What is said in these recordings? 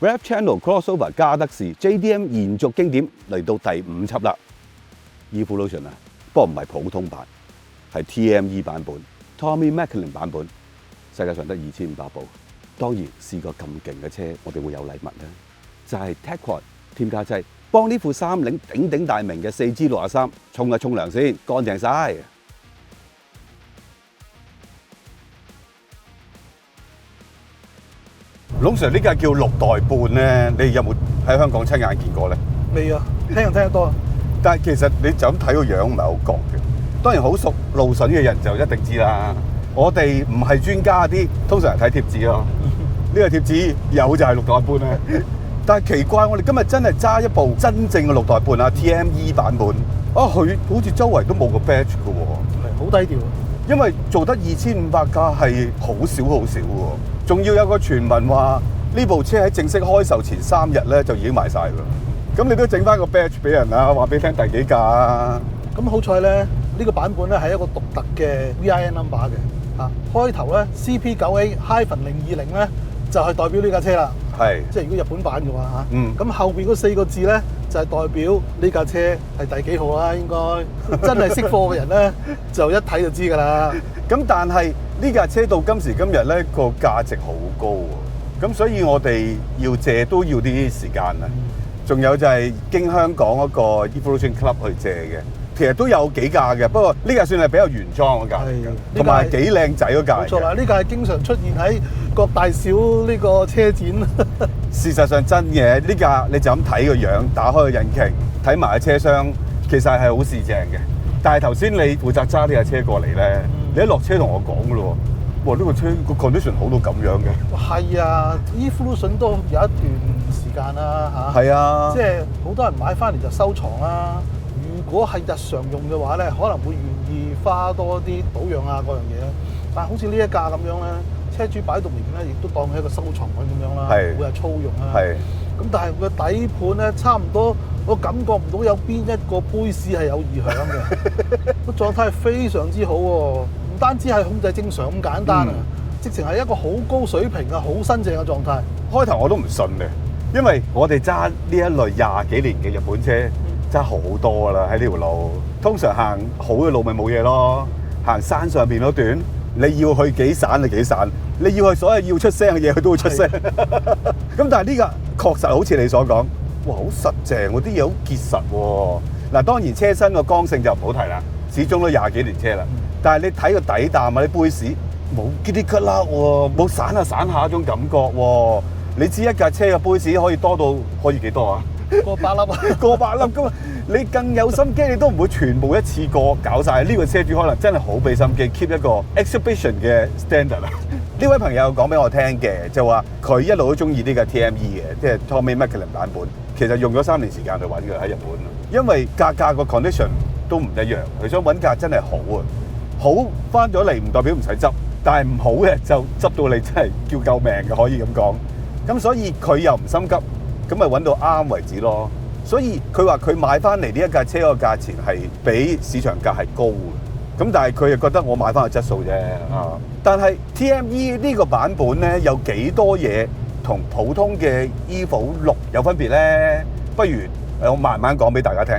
Rev Channel Crossover 加德士 JDM 延續經典嚟到第5輯啦。Evolution 啊，不過唔係普通版，係 TME 版本 ，Tommy Macklin 版本。世界上得2500部，當然試過咁勁嘅車，我哋會有禮物咧，就係 Tecquad 添加劑，幫呢副三菱鼎鼎大名嘅4G63沖一沖涼先，乾淨晒。龍 Sir 呢架叫6代半咧，你有冇喺香港親眼見過咧？未啊，聽人聽得多。但係其實你就咁睇個樣唔係好覺嘅。當然好熟路筍嘅人就一定知啦。我哋唔係專家啲，通常係睇貼紙咯。呢個貼紙有就係6代半咧。但係奇怪，我哋今日真係揸一部真正嘅6代半啊 TME 版本啊，佢好似周圍都冇個 badge 嘅喎。好低調。因為做得2500架係好少喎，仲要有個傳聞話呢部車喺正式開售前3日咧就已經賣晒㗎。咁你都整翻個 badge 俾人啊，話俾你聽第幾架啊？咁好彩咧，呢個版本咧係一個獨特嘅 VIN number 嘅。開頭咧 CP9A-020 咧就係代表呢架車啦。係。即係如果日本版嘅話嚇。咁後邊嗰4個字咧就係代表呢架車係第幾號啦，應該真係識貨嘅人咧就一睇就知㗎啦。咁但係呢架車到今時今日咧個價值好高喎，咁所以我哋要借都要啲時間啊。仲有就係經香港嗰個 Evolution Club 去借嘅，其實都有幾架嘅，不過呢架算係比較原裝嗰架，同埋幾靚仔嗰架。冇錯啦，呢架係經常出現喺各大小呢個車展。事實上真嘅，呢架你就咁睇個樣，打開個引擎，睇埋個車廂，其實係好四正嘅。但係頭先你負責揸呢架車過嚟咧，你一落車同我講㗎咯喎，哇！呢個車個 condition 好到咁樣嘅。係啊 ，Evolution 都有一段時間啦嚇。係啊，即係好多人買翻嚟就收藏啦。如果係日常用嘅話咧，可能會願意花多啲保養啊嗰樣嘢。但係好似呢一架咁樣咧，車主擺喺度面咧，亦都當係一個收藏品咁樣啦，會係粗用啦。係。咁但係個底盤咧，差唔多我感覺唔到有邊一個杯絲係有異響嘅，個狀態係非常之好喎。唔單止係控制正常咁簡單啊，直情係一個好高水平嘅好新淨嘅狀態。開頭我都唔信嘅，因為我哋揸呢一類20幾年嘅日本車揸好多噶啦，喺呢條路通常行好嘅路咪冇嘢咯，行山上邊嗰段你要去幾散就幾散，你要去所有要出聲嘅嘢佢都會出聲。咁但係呢個確實好似你所講，哇好實淨喎，啲嘢好結實喎。嗱當然車身個剛性就唔好提啦，始終都20幾年車啦。但係你睇個底啖啊，啲杯士冇嘰哩咳啦喎，冇散下散下嗰種感覺喎。你知一架車嘅杯士可以多到可以幾多啊？過百粒啊！過百粒噶嘛！你更有心機，你都唔會全部一次過搞晒。呢個車主可能真係好俾心機 keep 一個 exhibition 嘅 standard 啊！呢位朋友講俾我聽嘅就話，佢一路都中意呢架 TME 嘅，即係 Tommy Macklin 版本。其實用咗3年時間去揾佢喺日本，因為價個 condition 都唔一樣，佢想揾架真係好啊！好翻咗嚟唔代表唔使執，但係唔好嘅就執到你真係叫救命嘅，可以咁講。咁所以佢又唔心急，咁咪揾到啱為止咯。所以佢話佢買翻嚟呢一架車個價錢係比市場價係高嘅。咁但係佢又覺得我買翻個質素啫。但係 TME 呢個版本咧有幾多嘢同普通嘅 Evo 6有分別咧？不如我慢慢講俾大家聽。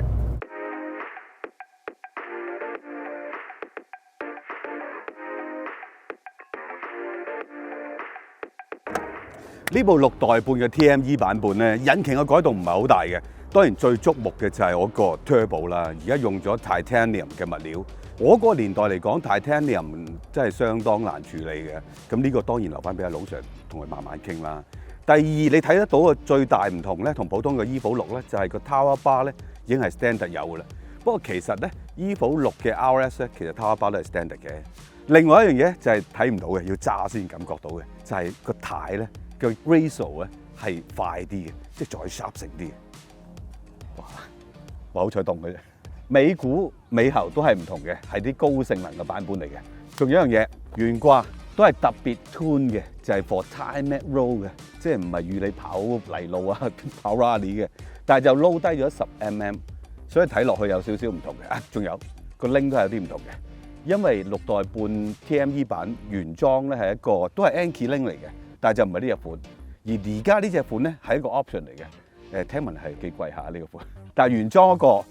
呢部6代半嘅 TME 版本咧，引擎嘅改動唔係好大嘅。當然最矚目嘅就係我個 turbo 啦，而家用咗 titanium 嘅物料。我嗰個年代嚟講 ，titanium 真係相當難處理嘅。咁呢個當然留翻俾阿老 Sir 同佢慢慢傾啦。第二，你睇得到嘅最大唔同咧，同普通嘅 Evo 6咧，就係個 Tower Bar 咧已經係 standard 有嘅啦。不過其實咧 Evo 6嘅 RS 咧，其實 Tower Bar 都係 standard 嘅。另外一樣嘢就係睇唔到嘅，要揸先感覺到嘅，就係個軚咧。個 ratio 咧係快啲嘅，即係再 sharp 成啲嘅。哇！好彩凍嘅啫。尾鼓尾喉都係唔同嘅，係啲高性能嘅版本嚟嘅。仲有一樣嘢，懸掛都係特別 tune 嘅，就係 for Timex road 嘅，即係唔係預你跑泥路啊、跑 rally 嘅，但係就 low 低咗10mm，所以睇落去有少少唔同嘅。仲有個 link 都係有啲唔同嘅，因為6代半 TME 版原裝咧係一個都係 Anki link 嚟嘅。但係就唔係呢一款，而家呢隻款咧係一個 option 嚟嘅，聽聞係幾貴下呢個款。但係原裝嗰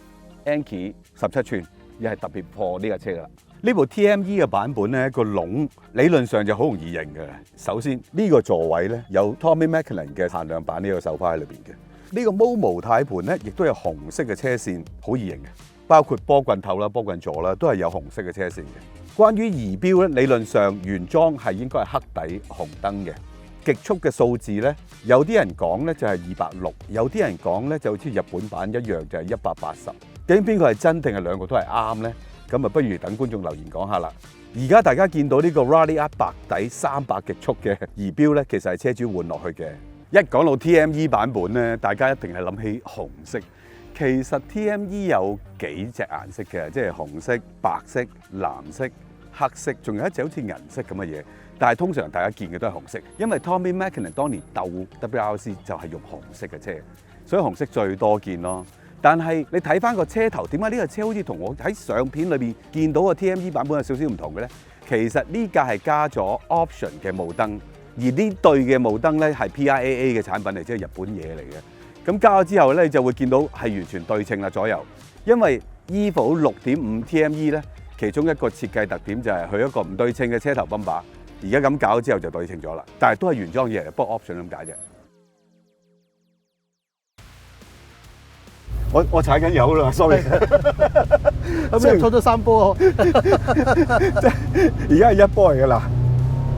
個 Anki 17寸，又係特別破呢架車㗎啦。呢部 TME 嘅版本咧，個籠理論上就好容易認嘅。首先呢個座位咧有 Tommy Macklin 嘅限量版呢個手花喺裏邊嘅。呢個 Momo 軚盤咧，亦都有紅色嘅車線，好易認嘅。包括波棍頭啦、波棍座啦，都係有紅色嘅車線嘅。關於儀錶咧，理論上原裝係應該係黑底紅燈嘅。極速嘅數字咧，有啲人講咧就係260，有啲人講咧就好似日本版一樣就係180。究竟邊個係真定係兩個都係啱咧？咁啊，不如等觀眾留言講下啦。而家大家見到呢個 Ralliart 白底300極速嘅儀錶咧，其實係車主換落去嘅。一講到 TME 版本咧，大家一定係諗起紅色。其實 TME 有幾隻顏色嘅，即係紅色、白色、藍色、黑色，仲有一隻好似銀色咁嘅嘢。但係通常大家見嘅都係紅色，因為 Tommy Macklin 當年鬥 WRC 就係用紅色嘅車，所以紅色最多見咯。但係你睇翻個車頭，點解呢個車好似同我喺相片裏邊見到個 TME 版本有少少唔同嘅咧？其實呢架係加咗 option 嘅霧燈，而呢對嘅霧燈咧係 PIAA 嘅產品嚟，即係日本嘢嚟嘅。咁加咗之後咧，就會見到係完全對稱啦左右。因為 Evo 6.5 TME 咧，其中一個設計特點就係佢一個唔對稱嘅車頭泵把。而家咁搞之後就對稱咗啦，但係都係原裝嘢，不過 option 咁解啫。我踩緊油啦 ，sorry。咁你錯咗3波即係而家係1波嚟㗎啦。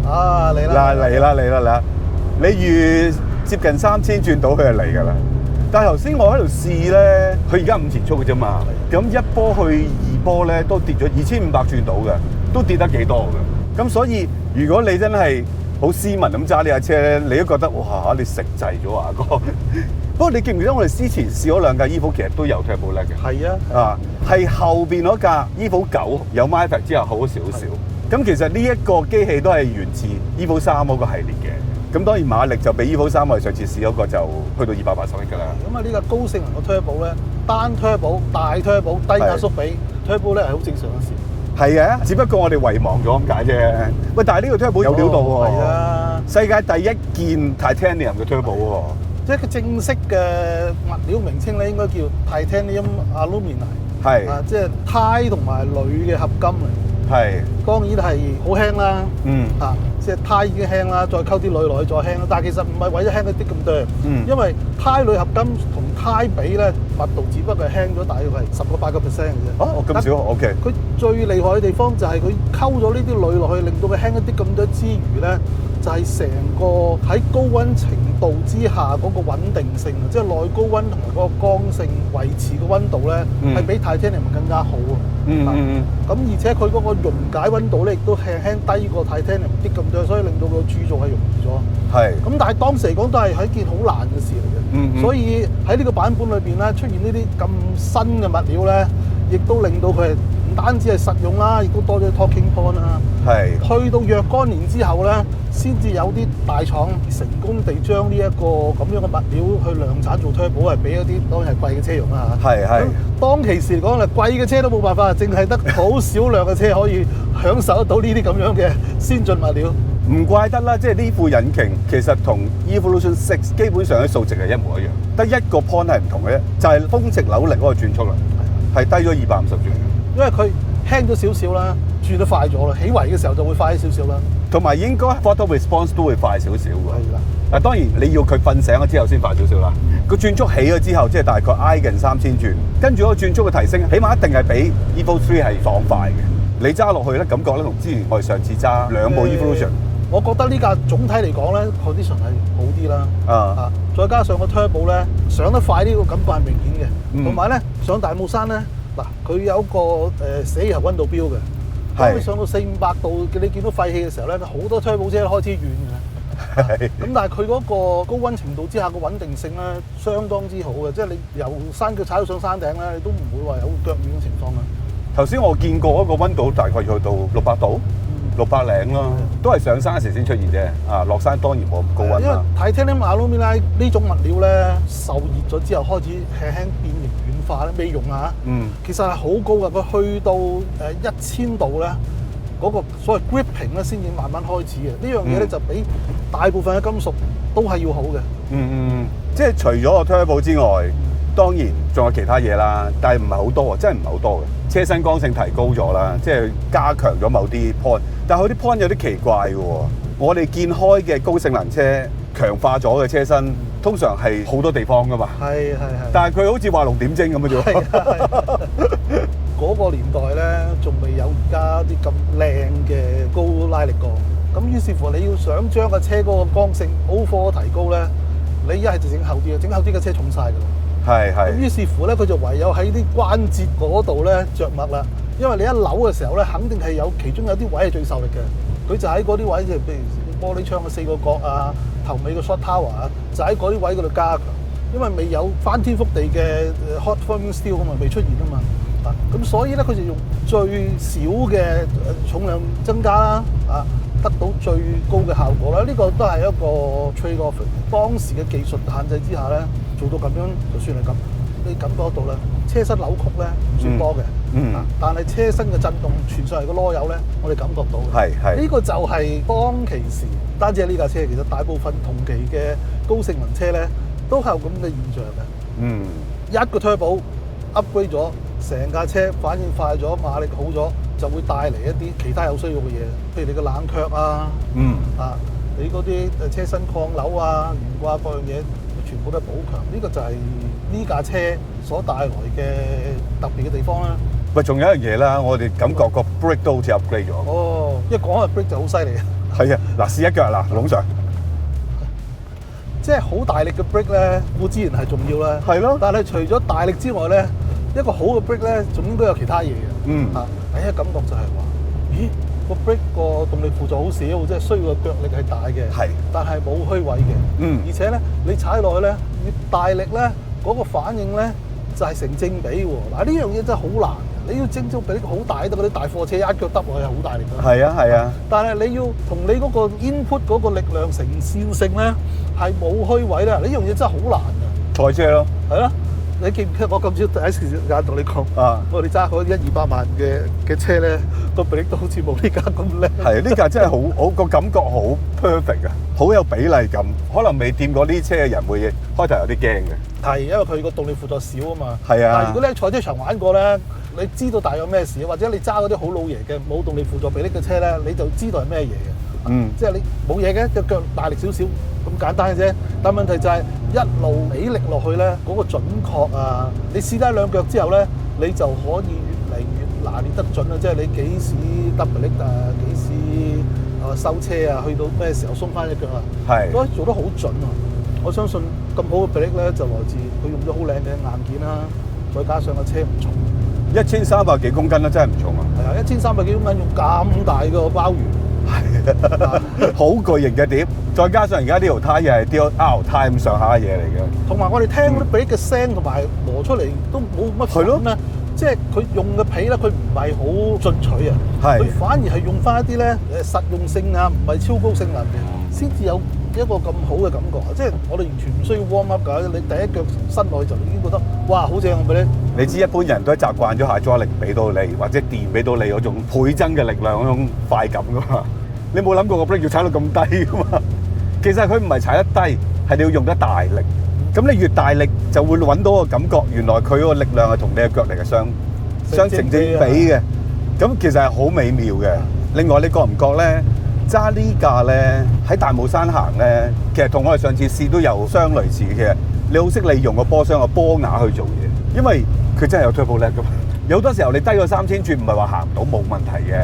啊，嚟啦！嚟啦！你預接近3000轉到佢就嚟㗎啦。但係頭先我喺度試咧，佢而家5前速嘅啫嘛。咁1波去2波咧，都跌咗2500轉到嘅，都跌得幾多㗎。咁所以如果你真係好斯文咁揸呢架車咧，你都覺得哇！你食滯咗啊哥。不過你記唔記得我哋之前試咗2架 Evo 其實都有 turbo lag 嘅？係啊，係後邊嗰架 Evo 9有 Myfac 之後好少少。咁其實呢一個機器都係源自 Evo 3嗰個系列嘅。咁當然馬力就比 Evo 3我哋上次試嗰個就去到280匹㗎啦。咁啊呢個高性能嘅 turbo 咧，單 turbo、大 turbo、低壓縮比 turbo 咧係好正常嘅事。係嘅，只不過我哋遺忘咗咁解啫。喂，但係呢個 turbo 有料到喎。係啊，世界第一件 Titanium 嘅 turbo 喎。即係佢正式嘅物料名稱咧，應該叫 Titanium Alumina。係啊，即係鈦同埋鋁嘅合金嚟。係。當然係好輕啦。啊，即係鈦已經輕啦，再溝啲鋁落去再輕啦。但係其實唔係為咗輕一啲咁多。因為鈦鋁合金同鈦比咧，密度只不過係輕咗大約係8%嘅啫。哦，咁少 ，OK。佢最厲害嘅地方就係佢溝咗呢啲鋁落去，令到佢輕一啲咁多之餘咧，就係成個喺高溫程度之下嗰個穩定性，即係內高溫同埋嗰個剛性維持嘅溫度咧，係比 Titanium 更加好啊！咁而且佢嗰個溶解溫度咧，亦都輕輕低過 Titanium 啲咁多，所以令到個鑄造係容易咗。係。咁但係當時嚟講都係一件好難嘅事嚟嘅。所以喺呢個版本裏邊咧，出現呢啲咁新嘅物料咧，亦都令到佢唔單止係實用啦，亦都多咗 talking point 啦。係。去到若干年之後咧，先至有啲大廠成功地將呢一個咁樣嘅物料去量產做 turbo，係俾一啲當然係貴嘅車用啦嚇。係。當其時嚟講咧，貴嘅車都冇辦法，淨係得好少量嘅車可以享受得到呢啲咁樣嘅先進物料。唔怪得啦，即係呢副引擎其實同 Evolution 6基本上啲數值係一模一樣，得一個 point 係唔同嘅啫，就係風值扭力嗰個轉速啦，係低咗250轉。因為佢輕咗少少啦，轉得快咗啦，起圍嘅時候就會快少少啦。同埋應該 photo response 都會快少少㗎。係啦。嗱當然你要佢瞓醒咗之後先快少少啦。個轉速起咗之後，即係大概挨近3000轉，跟住嗰個轉速嘅提升，起碼一定係比 Evo 3係爽快嘅。你揸落去咧，感覺咧同之前我哋上次揸兩部 Evolution。我覺得呢架總體嚟講咧 ，condition 係好啲啦。再加上個 turbo 咧，上得快呢個感覺係明顯嘅。同埋咧，上大帽山咧，嗱，佢有個死油溫度標嘅。當你上到400-500度，你見到廢氣嘅時候咧，好多 turbo 車都開始軟嘅。咁但係佢嗰個高溫程度之下個穩定性咧，相當之好嘅。即係你由山腳踩到上山頂咧，你都唔會話有腳軟嘅情況啦。頭先我見過一個溫度大概去到600度。600零咯，都係上山時先出現啫。啊，落山當然冇咁高溫啦。因為Titanium Alumina呢種物料咧，受熱咗之後開始輕輕變形軟化咧，未溶啊。其實係好高噶，佢去到1000度咧，嗰個所謂 gripping 咧先至慢慢開始嘅。呢樣嘢咧就比大部分嘅金屬都係要好嘅。即係除咗個 turbo 之外，當然仲有其他嘢啦，但係唔係好多，真係唔係好多嘅。車身剛性提高咗啦，即係加強咗某啲 point，但係佢啲 point 有啲奇怪嘅喎。我哋見開嘅高性能車強化咗嘅車身，通常係好多地方噶嘛。係。但係佢好似畫龍點睛咁嘅啫。嗰個年代咧，仲未有而家啲咁靚嘅高拉力鋼。咁於是乎，你要想將個車嗰個剛性 overall 提高咧，你一係就整厚啲嘅，整厚啲嘅車重晒㗎啦。咁於是乎咧，佢就唯有喺啲關節嗰度咧着墨啦。因為你一扭嘅時候咧，肯定係有其中有啲位係最受力嘅。佢就喺嗰啲位，即係譬如玻璃窗嘅4個角啊，頭尾個 short tower 啊，就喺嗰啲位嗰度加強。因為未有翻天覆地嘅 hot forming steel 咁啊，未出現啊嘛。咁所以咧，佢就用最少嘅重量增加啦，得到最高嘅效果啦。呢個都係一個 trade off。當時嘅技術限制之下咧，做到咁樣就算係咁。你感覺到咧，車身扭曲咧唔算多嘅，但係車身嘅震動傳上嚟個囉柚咧，我哋感覺到嘅。呢個就係當其時，唔單止係呢架車，其實大部分同期嘅高性能車咧，都係有咁嘅現象嘅。一個 turbo upgrade 咗。成架車反應快咗，馬力好咗，就會帶嚟一啲其他有需要嘅嘢，譬如你個冷卻啊，你嗰啲車身抗扭啊、懸掛各樣嘢，全部都係補強。呢個就係呢架車所帶來嘅特別嘅地方啦。喂，仲有一樣嘢啦，我哋感覺個 brake 都好似 upgrade 咗。哦，一講下 brake 就好犀利。係啊，嗱，試一腳嗱，龍 Sir。即係好大力嘅 brake 咧，固之然係重要啦。係咯。但係除咗大力之外咧，一個好嘅 brake 咧，仲應該有其他嘢嘅。第一感覺就係話，咦，個 brake 個動力輔助好少，即係需要嘅腳力係大嘅，但係冇虛位嘅。而且咧，你踩落去咧，越大力咧，嗰個反應咧就係成正比喎。嗱，呢樣嘢真係好難。你要整到比呢個好大得嗰啲大貨車一腳揼落去係好大力㗎。係啊。但係你要同你嗰個 input 嗰個力量成線性咧，係冇虛位咧。呢樣嘢真係好難㗎。賽車咯。係咯。你記唔記得我今朝第一時間同你講？我哋揸嗰啲100-200萬嘅車咧，個比例都好似冇呢架咁靚。係，呢架真係好個感覺好 perfect 啊，好有比例感。可能未掂過呢車嘅人會開頭有啲驚嘅。係，因為佢個動力輔助少啊嘛。係啊。但係如果你喺賽車場玩過咧，你知道大約咩事，或者你揸嗰啲好老爺嘅冇動力輔助比例嘅車咧，你就知道係咩嘢嘅。即係你冇嘢嘅，隻腳大力少少咁簡單嘅啫。但問題就係一路俾力落去咧，嗰個準確啊！你試低兩腳之後咧，你就可以越嚟越拿捏得準啦。即係你幾時 double 力啊，幾時收車啊，去到咩時候鬆翻隻腳啊？係，都做得好準啊！我相信咁好嘅比例咧，就來自佢用咗好靚嘅硬件啦，再加上個車唔重，1300幾公斤啦，真係唔重啊！係啊，1300幾公斤用咁大個鮑魚。係好巨型嘅碟，再加上而家呢條胎又係 DLR 胎咁上下嘅嘢嚟嘅，同埋我哋聽嗰啲比嘅聲同埋磨出嚟都冇乜分咧，即係佢用嘅皮咧，佢唔係好進取啊，佢反而係用翻一啲咧實用性啊，唔係超高性能嘅，先至有一個咁好嘅感覺啊！即係我哋完全唔需要 warm up 㗎，你第一腳伸落去就已經覺得哇好正嘅咧。你知一般人都係習慣咗下阻力俾到你，或者電俾到你嗰種倍增嘅力量嗰種快感㗎嘛。你冇諗過個 brake 要踩到咁低噶嘛？其實佢唔係踩得低，係你要用得大力。咁你越大力就會揾到個感覺，原來佢個力量係同你嘅腳力係相成正比嘅。咁其實係好美妙嘅。另外你覺唔覺咧？揸呢架咧喺大帽山行咧，其實同我哋上次試都有相類似嘅。其實你好識利用個波箱個波牙去做嘢，因為佢真係有 turbo lag 噶嘛。有好多時候你低過3000轉唔係話行唔到冇問題嘅，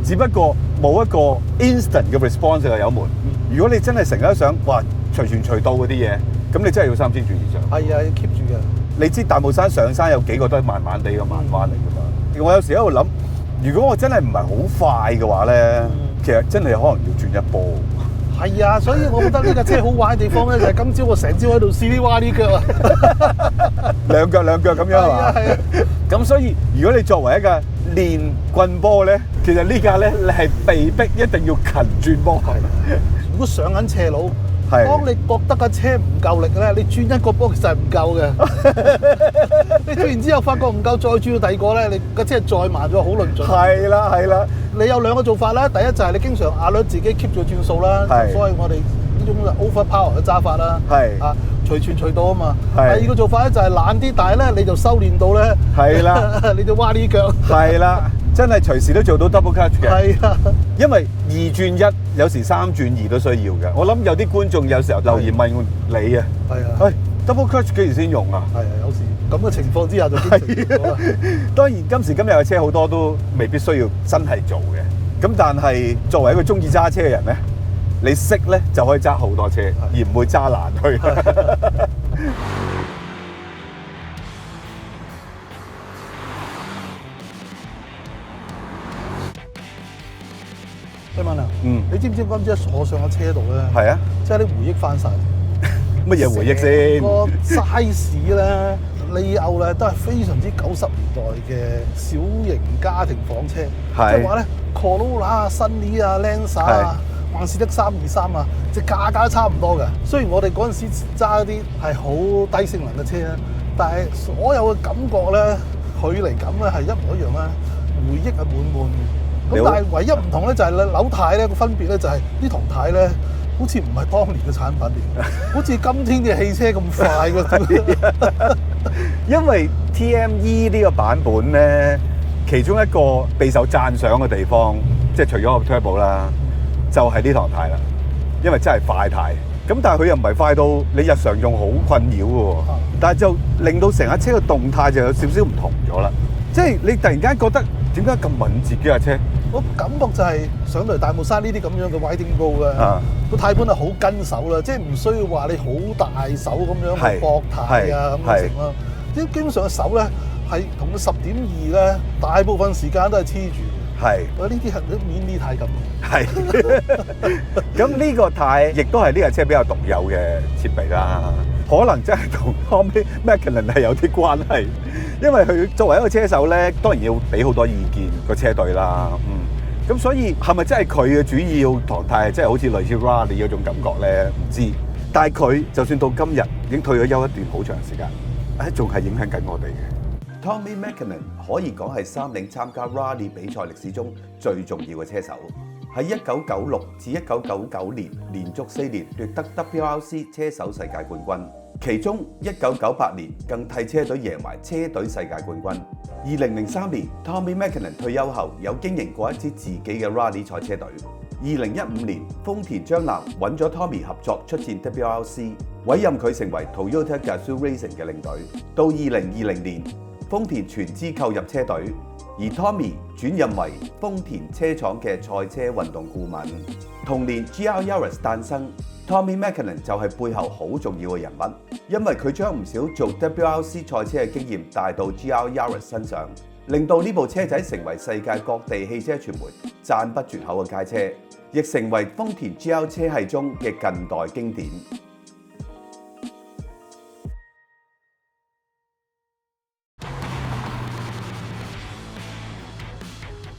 只不過冇一個 instant 嘅 response 嘅油門。如果你真係成日都想話隨傳隨到嗰啲嘢，咁你真係要3000轉以上。係啊，要 keep 住嘅。你知大帽山上山有幾個都係慢慢地嘅慢彎嚟㗎嘛？我有時喺度諗，如果我真係唔係好快嘅話咧，其實真係可能要轉一波。係啊，所以我覺得呢架車好玩嘅地方咧，就係今朝我成朝喺度試啲蛙呢腳啊，兩腳咁樣係嘛？係啊。咁所以如果你作為一架練棍波咧，其實呢架咧你係被逼一定要勤轉波。如果上緊斜路，當你覺得架車唔夠力咧，你轉一個波其實係唔夠嘅。你轉完之後發覺唔夠，再轉到第二個咧，你架車再慢咗好論盡。係啦。你有兩個做法啦，第一就係你經常alert自己 keep 住轉數啦，所以我哋呢種 overpower 嘅揸法啦，啊隨傳隨到啊嘛。第二個做法咧就係懶啲，但係咧你就修練到咧，係啦，你就蛙呢腳，係啦，真係隨時都做到 double clutch 嘅。係啊，因為2轉1，有時3轉2都需要嘅。我諗有啲觀眾有時候留言問你啊，係啊，喂 double clutch 幾時先用啊？係啊，有時咁嘅情況之下就經常用到啦。當然今時今日嘅車好多都未必需要真係做嘅，咁但係作為一個中意揸車嘅人咧，你識咧就可以揸好多車，而唔會揸爛去。希文啊，你知唔知今朝坐上個車度咧？係啊，即係啲回憶翻晒。乜嘢回憶先？個 size 咧、layout 咧都係非常之90年代嘅小型家庭房車，即係話咧 Corolla 啊、Sunny 啊、Lancer 啊、萬事得323啊，即係價格都差唔多嘅。雖然我哋嗰陣時揸啲係好低性能嘅車咧，但係所有嘅感覺咧、距離感咧係一模一樣啦，回憶係滿滿嘅。咁但係唯一唔同咧就係扭軚咧個分別咧就係呢堂軚咧。好似唔係當年嘅產品嚟，好似今天嘅汽車咁快㗎。因為 TME 呢個版本咧，其中一個備受讚賞嘅地方，即係除咗個 turbo 啦，就係呢堂軚啦。因為真係快軚，咁但係佢又唔係快到你日常用好困擾嘅喎，但係就令到成架車嘅動態就有少少唔同咗啦。即係你突然間覺得點解咁敏捷嘅架車？我感覺就係上嚟大帽山呢啲咁樣嘅 riding road 咧，個軚盤係好跟手啦，即係唔需要話你好大手咁樣去駁軚啊咁樣成咯。基本上嘅手咧係同個10.2咧，大部分時間都係黐住。係，我呢啲係啲免啲軚咁。係。咁呢個軚亦都係呢架車比較獨有嘅設備啦。可能真係同 Tommy Mäkinen 係有啲關係，因為佢作為一個車手咧，當然要俾好多意見個車隊啦。咁所以係咪真係佢嘅主要堂軚係真係好似類似 Rally 嗰種感覺咧？唔知。但係佢就算到今日已經退咗休一段好長時間，仲係影響緊我哋嘅。Tommy Mäkinen 可以講係三菱參加 Rally 比賽歷史中最重要嘅車手。喺1996至1999年連續4年奪得 WRC 車手世界冠軍，其中1998年更替車隊贏埋車隊世界冠軍。2003年 Tommy Mäkinen 退休後有經營過一支自己嘅 Rally 賽車隊。2015年豐田章男揾咗 Tommy 合作出戰 WRC， 委任佢成為 Toyota Gazoo Racing 嘅領隊。到2020年豐田全資購入車隊。而 Tommy 轉任為豐田車廠嘅賽車運動顧問。同年 GR Yaris 誕生 ，Tommy Mäkinen 就係背後好重要嘅人物，因為佢將唔少做 WRC 賽車嘅經驗帶到 GR Yaris 身上，令到呢部車仔成為世界各地汽車傳媒讚不絕口嘅街車，亦成為豐田 GR 車系中嘅近代經典。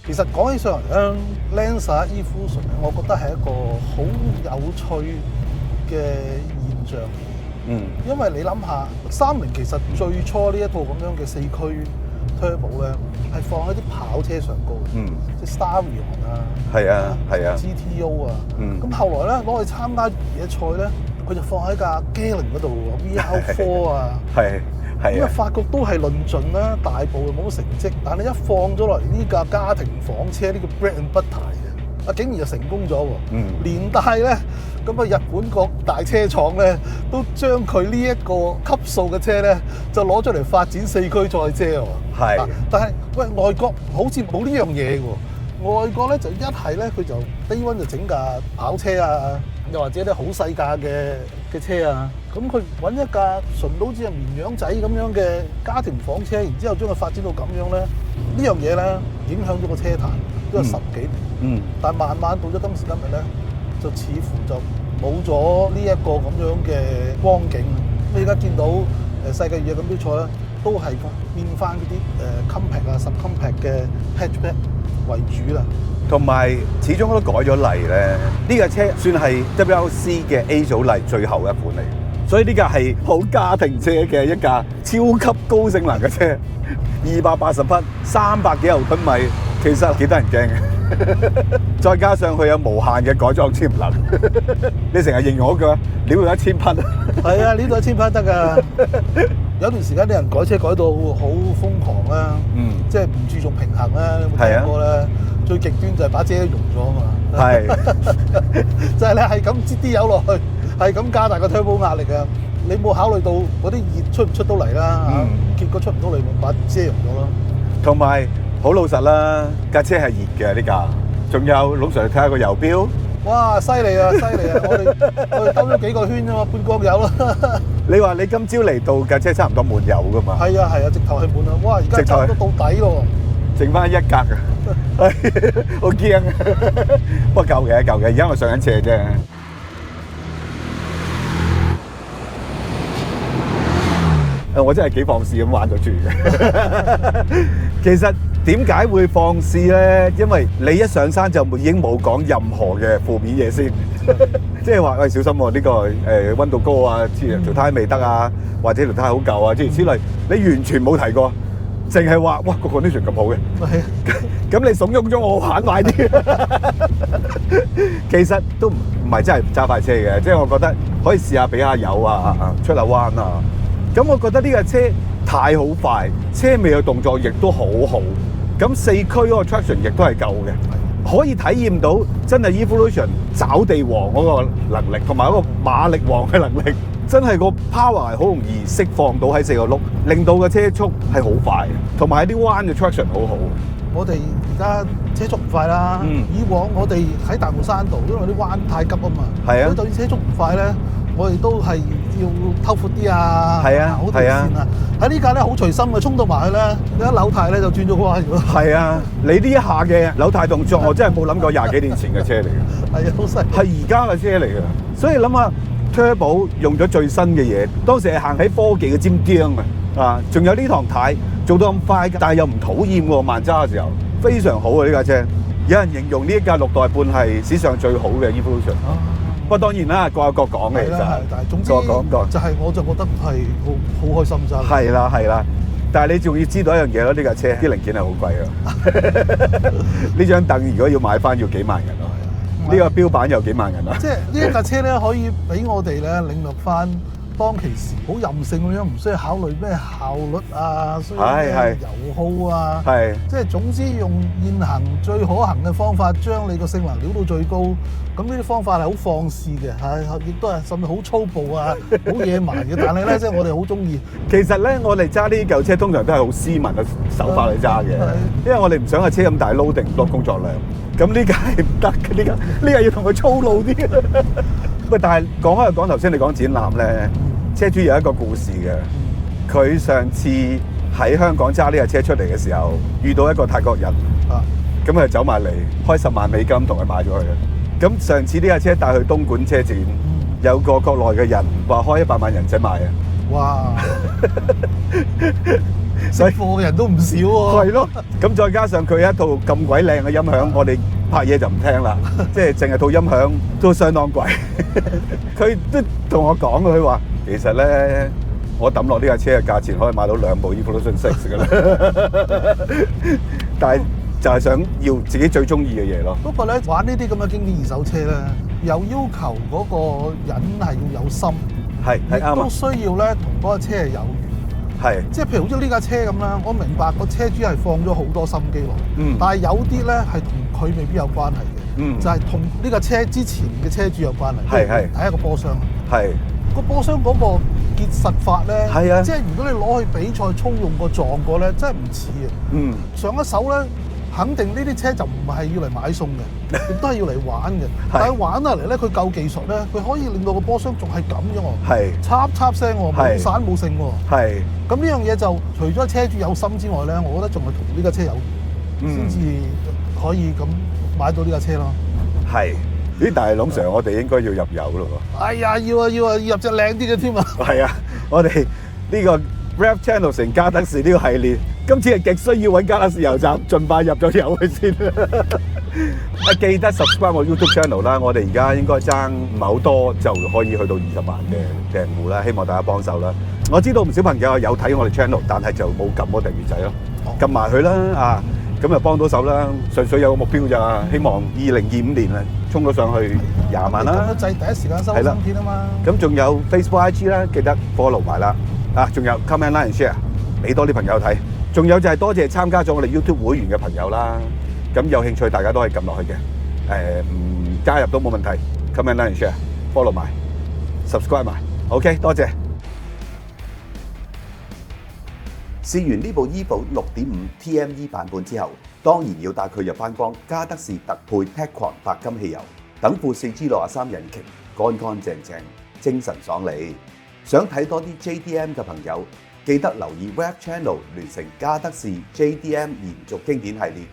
其實講起上嚟咧 ，Lancer Evolution 我覺得係一個好有趣嘅現象。因為你諗下，三菱其實最初呢一套咁樣嘅4驅 Turbo 咧，係放喺啲跑車上高嘅，即係 Starion 啊，GTO 啊。咁後來咧攞去參加越野賽咧，佢就放喺架 Gallon 嗰度 VR4 啊。因為發覺都係論盡啦，大部冇乜成績，但係一放咗落嚟呢架家庭房車呢個 bread and butter 嘅，竟然就成功咗喎。連帶咧，咁啊日本各大車廠咧都將佢呢一個級數嘅車咧，就攞出嚟發展4驅賽車喎。但係喂外國好似冇呢樣嘢喎，外國咧就一係咧佢就 Day One 就整架跑車啊，又或者啲好細架嘅車啊。咁佢揾一架純到好似係綿羊仔咁樣嘅家庭房車，然之後將佢發展到咁樣咧，呢樣嘢咧影響咗個車壇都有10幾年。但係慢慢到咗今時今日咧，就似乎就冇咗呢一個咁樣嘅光景。你而家見到世界越野錦標賽咧，都係變翻嗰啲compact 啊、subcompact 嘅 hatchback 為主啦。同埋始終都改咗例咧，呢架車算係 WRC 嘅 A 組例最後一款嚟。所以呢架係好家庭車嘅一架超級高性能嘅車，280匹，300幾牛噸米，其實幾得人驚嘅。再加上佢有無限嘅改裝潛能。你成日形容嗰句料到1000匹。係啊，呢度1000匹得㗎。有段時間啲人改車改到好瘋狂啦，即係唔注重平衡啦。你有冇聽過咧？最極端就係把遮溶咗啊嘛。係，就係你係咁擠啲油落去，係咁加大個 turbo 壓力啊！你冇考慮到嗰啲熱出唔出到嚟啦，結果出唔到嚟，咪把遮溶咗咯。同埋好老實啦，架車係熱嘅呢架，仲有龍 Sir 睇下個油標。哇！犀利啊，犀利啊！我哋兜咗幾個圈啫嘛，半缸油啦。你話你今朝嚟到架車差唔多滿油㗎嘛？係啊係啊，直頭係滿啊！哇！而家差唔多到底咯，剩翻1格啊！好驚啊！不過夠嘅，而家我上緊斜啫。我真係幾放肆咁玩咗住嘅。其實點解會放肆咧？因為你一上山就已經冇講任何嘅負面嘢先，即係話喂小心喎，呢個溫度高啊，條胎未得啊，或者條胎好舊啊，諸如此類，你完全冇提過，淨係話哇個 condition 咁好嘅。咁你慫恿咗我玩快啲。其實都唔係真係揸快車嘅，即係我覺得可以試下俾下油啊，出下彎啊。咁我覺得呢架車太好快，車尾嘅動作亦都好好。咁4驅嗰個 traction 亦都係夠嘅，可以體驗到真係 Evolution 找地王嗰個能力，同埋嗰個馬力王嘅能力，真係個 power 係好容易釋放到喺4個轆，令到個車速係好快，同埋啲彎嘅 traction 好好。我哋而家車速唔快啦，以往我哋喺大帽山道，因為啲彎太急啊嘛，係啊，就算車速唔快咧，我哋都係要偷闊啲啊，係啊，好條線啊。喺呢架咧好隨心嘅，衝到埋去咧，你一扭軚咧就轉咗彎咗。係啊，你呢一下嘅扭軚動作，我真係冇諗過20幾年前嘅車嚟嘅。係啊，好犀利。係而家嘅車嚟嘅，所以諗下 Turbo 用咗最新嘅嘢，當時係行喺科技嘅尖端啊，仲有呢堂軚做到咁快，但係又唔討厭喎，慢揸嘅時候非常好啊！呢架車，有人形容呢一架6代半係史上最好嘅 Evolution。不過當然啦，各有各講嘅，其實。但係總之就係我就覺得係好開心揸。係啦，但係你仲要知道一樣嘢咯，呢架車啲零件係好貴啊！呢張凳如果要買翻要幾萬銀咯，呢個標板又幾萬銀啊！即係呢一架車咧，可以俾我哋咧領略翻當其時好任性咁樣，唔需要考慮咩效率啊，需要咩油耗啊，即係總之用現行最可行嘅方法，將你個性能撩到最高。咁呢啲方法係好放肆嘅，亦都係甚至好粗暴啊，好野蠻嘅。但係咧，即係我哋好中意。其實咧，我哋揸呢嚿車通常都係好斯文嘅手法嚟揸嘅，因為我哋唔想架車咁大 loading 咁多工作量。咁呢架係唔得嘅，呢架要同佢粗魯啲。喂，但係講開又講頭先你講展覽咧，車主有一個故事嘅。佢上次喺香港揸呢架車出嚟嘅時候，遇到一個泰國人，咁佢就走埋嚟，開10萬美金同佢買咗佢嘅。咁上次呢架車帶去東莞車展，有個國內嘅人話開100萬人仔買啊！哇！所以貨嘅人都唔少喎。係咯，咁再加上佢一套咁鬼靚嘅音響，我哋拍嘢就唔聽啦，即係淨係套音響都相當貴。佢都同我講，佢話其實咧，我抌落呢架車嘅價錢可以買到2部 Evolution 6㗎啦。但係就係想要自己最中意嘅嘢咯。不過咧，玩呢啲咁嘅經典二手車咧，有要求嗰個人係要有心，係啱啊。都需要咧同嗰架車係有緣。係，即係譬如好似呢架車咁啦，我明白個車主係放咗好多心機落，但係有啲咧係同佢未必有關係嘅，就係同呢架車之前嘅車主有關係。係睇下個波箱，個波箱嗰個結實法咧，即係如果你攞去比賽操用過撞過咧，真係唔似嘅。上一手咧。肯定呢啲車就唔係要嚟買餸嘅，亦都係要嚟玩嘅。但係玩下嚟咧，佢夠技術咧，佢可以令到個波箱仲係咁樣喎，插聲喎，冇散冇剩喎。咁呢樣嘢就除咗車主有心之外咧，我覺得仲係同呢架車有緣，先至可以咁買到呢架車咯。咦？但係龍 Sir，我哋應該要入油咯喎。哎呀，要啊，要入隻靚啲嘅添啊。係啊，我哋呢個 Rev Channel 成加德士呢個系列。今次係極需要揾加德士油站，盡快入咗油去先。記得 subscribe 我 YouTube channel 啦，我哋而家應該爭唔係好多就可以去到20萬嘅訂戶啦，希望大家幫手啦。我知道唔少朋友有睇我哋 channel， 但係就冇撳個訂閱仔咯，撳埋佢啦啊！咁就幫到手啦。純粹有個目標咋，希望2025年啊衝到上去20萬啦。咁掣第一時間收新片啊嘛。咁仲有 Facebook IG 啦，記得 follow 埋啦。啊，仲有 comment like and share， 俾多啲朋友睇。仲有就係多謝參加咗我哋 YouTube 會員嘅朋友啦。咁有興趣大家都可以撳落去嘅。唔加入都冇問題。comment like and share，follow 埋 ，subscribe 埋。OK， 多謝。試完呢部 Evo 6.5 TME 版本之後，當然要帶佢入翻缸加德士特配 Tech 白金汽油，等副 4G63 引擎乾乾淨淨，精神爽利。想睇多啲 JDM 嘅朋友，記得留意 Web Channel 聯成加德士 JDM 延續經典系列。